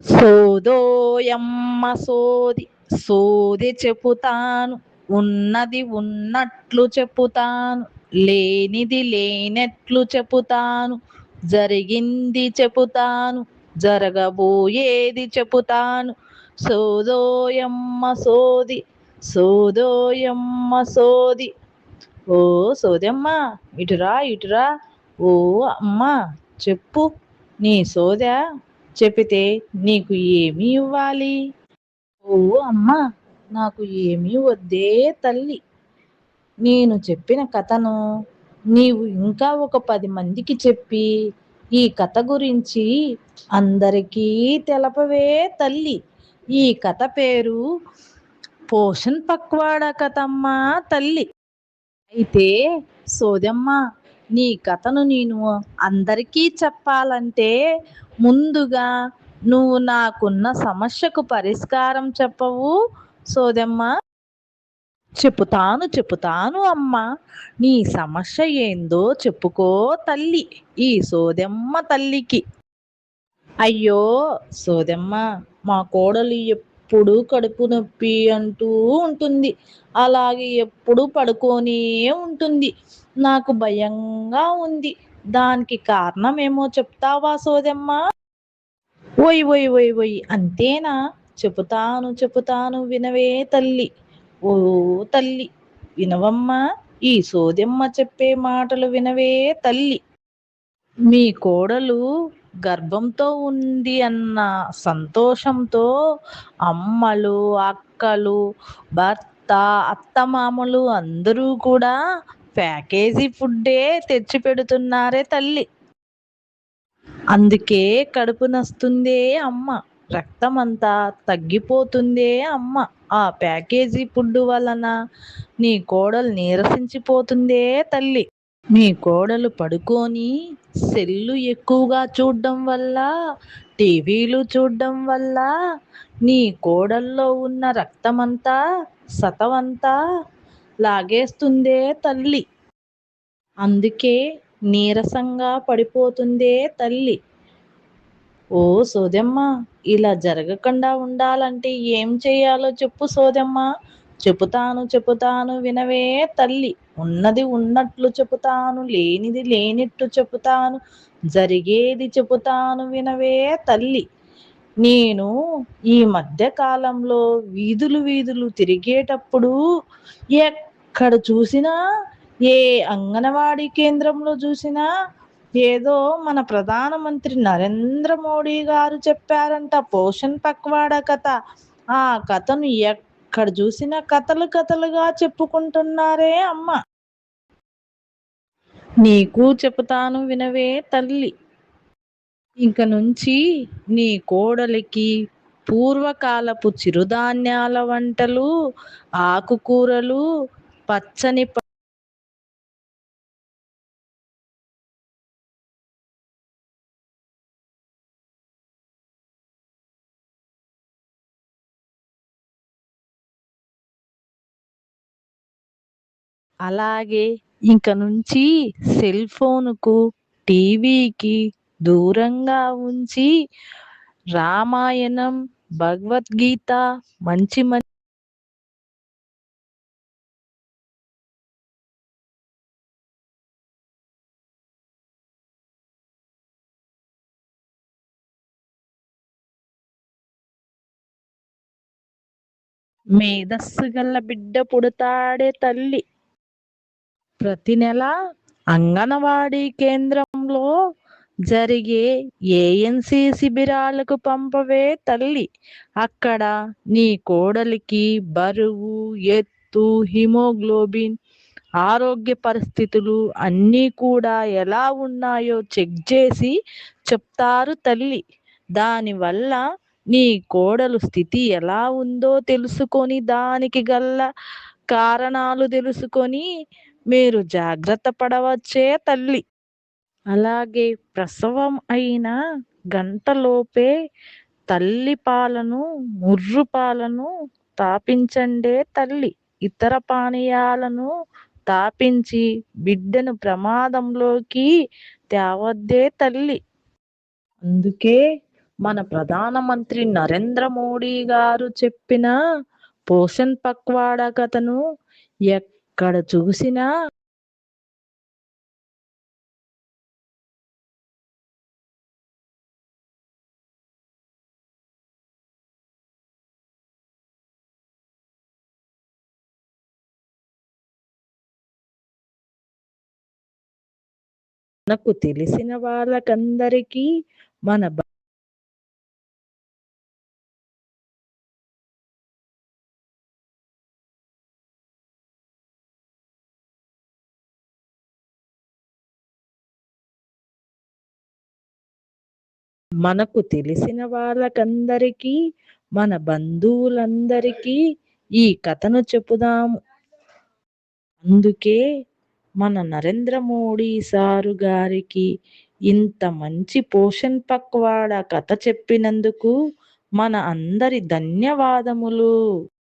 సోదోయమ్మ సోది సోది చెపుతాను, ఉన్నది ఉన్నట్లు చెపుతాను, లేనిది లేనట్లు చెపుతాను, జరిగింది చెపుతాను, జరగబోయేది చెపుతాను. సోదోయమ్మ సోది సోదోయమ్మ సోది. ఓ సోదమ్మ, ఇటురా ఇటురా. ఓ అమ్మ, చెప్పు నీ సోదా. చెప్పితే నీకు ఏమి ఇవ్వాలి? ఓ అమ్మ, నాకు ఏమీ వద్దే తల్లి. నేను చెప్పిన కథను నీవు ఇంకా ఒక 10 మందికి చెప్పి ఈ కథ గురించి అందరికీ తెలపవే తల్లి. ఈ కథ పేరు పోషణ్ పక్వాడా కథమ్మా తల్లి. అయితే సోదమ్మ, నీ కథను నేను అందరికీ చెప్పాలంటే ముందుగా నువ్వు నాకున్న సమస్యకు పరిష్కారం చెప్పవు సోదమ్మ? చెపుతాను అమ్మా. నీ సమస్య ఏందో చెప్పుకో తల్లి ఈ సోదమ్మ తల్లికి. అయ్యో సోదమ్మ, మా కోడలు ఎప్పుడు కడుపు నొప్పి అంటూ ఉంటుంది. అలాగే ఎప్పుడు పడుకోనే ఉంటుంది. నాకు భయంగా ఉంది. దానికి కారణమేమో చెప్తావా సోదమ్మ? ఓయ్ ఓయ్ ఓయ్ ఓయ్, అంతేనా? చెపుతాను వినవే తల్లి. ఓ తల్లి, వినవమ్మా. ఈ సోదమ్మ చెప్పే మాటలు వినవే తల్లి. మీ కోడలు గర్భంతో ఉంది అన్న సంతోషంతో అమ్మలు, అక్కలు, భర్త, అత్తమామలు అందరూ కూడా ప్యాకేజీ ఫుడ్డే తెచ్చి పెడుతున్నారే తల్లి. అందుకే కడుపు నొస్తుందే అమ్మ. రక్తమంతా తగ్గిపోతుందే అమ్మ. ఆ ప్యాకేజీ ఫుడ్ వలన నీ కోడలు నీరసించిపోతుందే తల్లి. మీ కోడలు పడుకొని సెల్లు ఎక్కువగా చూడడం వల్ల, టీవీలు చూడడం వల్ల నీ కోడల్లో ఉన్న రక్తమంతా, సతవంతా లాగేస్తుందే తల్లి. అందుకే నీరసంగా పడిపోతుందే తల్లి. ఓ సోదమ్మ, ఇలా జరగకుండా ఉండాలంటే ఏం చేయాలో చెప్పు సోదమ్మ? చెపుతాను వినవే తల్లి. ఉన్నది ఉన్నట్లు చెపుతాను, లేనిది లేనట్టు చెపుతాను, జరిగేది చెపుతాను వినవే తల్లి. నేను ఈ మధ్య కాలంలో వీధులు తిరిగేటప్పుడు ఎక్కడ చూసినా, ఏ అంగన్వాడీ కేంద్రంలో చూసినా ఏదో మన ప్రధానమంత్రి నరేంద్ర మోడీ గారు చెప్పారంట పోషణ్ పక్వాడా కథ. ఆ కథను ఎక్కడ చూసినా కథలుగా చెప్పుకుంటున్నారే అమ్మ. నీకు చెప్తాను వినవే తల్లి. ఇంక నుంచి నీ కోడలికి పూర్వకాలపు చిరుధాన్యాల వంటలు, ఆకుకూరలు, పచ్చని అలాగే ఇంక నుంచి సెల్ ఫోనుకు, టీవీకి దూరంగా ఉంచి రామాయణం, భగవద్గీత, మంచి మేధస్సు గల్ల బిడ్డ పుడతాడే తల్లి. ప్రతి నెల అంగన్వాడీ కేంద్రంలో జరిగే ఏఎన్సి శిబిరాలకు పంపవే తల్లి. అక్కడ నీ కోడలికి బరువు, ఎత్తు, హిమోగ్లోబిన్, ఆరోగ్య పరిస్థితులు అన్నీ కూడా ఎలా ఉన్నాయో చెక్ చేసి చెప్తారు తల్లి. దానివల్ల నీ కోడలు స్థితి ఎలా ఉందో తెలుసుకొని, దానికి గల్ల కారణాలు తెలుసుకొని మీరు జాగ్రత్త పడవచ్చే తల్లి. అలాగే ప్రసవం అయిన గంటలోపే తల్లి పాలను, ముర్రు పాలను తాపించండే తల్లి. ఇతర పానీయాలను తాపించి బిడ్డను ప్రమాదంలోకి తేవద్దే తల్లి. అందుకే మన ప్రధానమంత్రి నరేంద్ర మోడీ గారు చెప్పిన పోషణ్ పక్వాడా కథను ఎక్కడ చూసినా మనకు తెలిసిన వాళ్ళకందరికీ మన మనకు తెలిసిన వాళ్ళకందరికీ మన బంధువులందరికీ ఈ కథను చెప్పుదాము. అందుకే మన నరేంద్ర మోడీ సారు గారికి ఇంత మంచి పోషణ్ పక్వాడా కథ చెప్పినందుకు మన అందరి ధన్యవాదములు.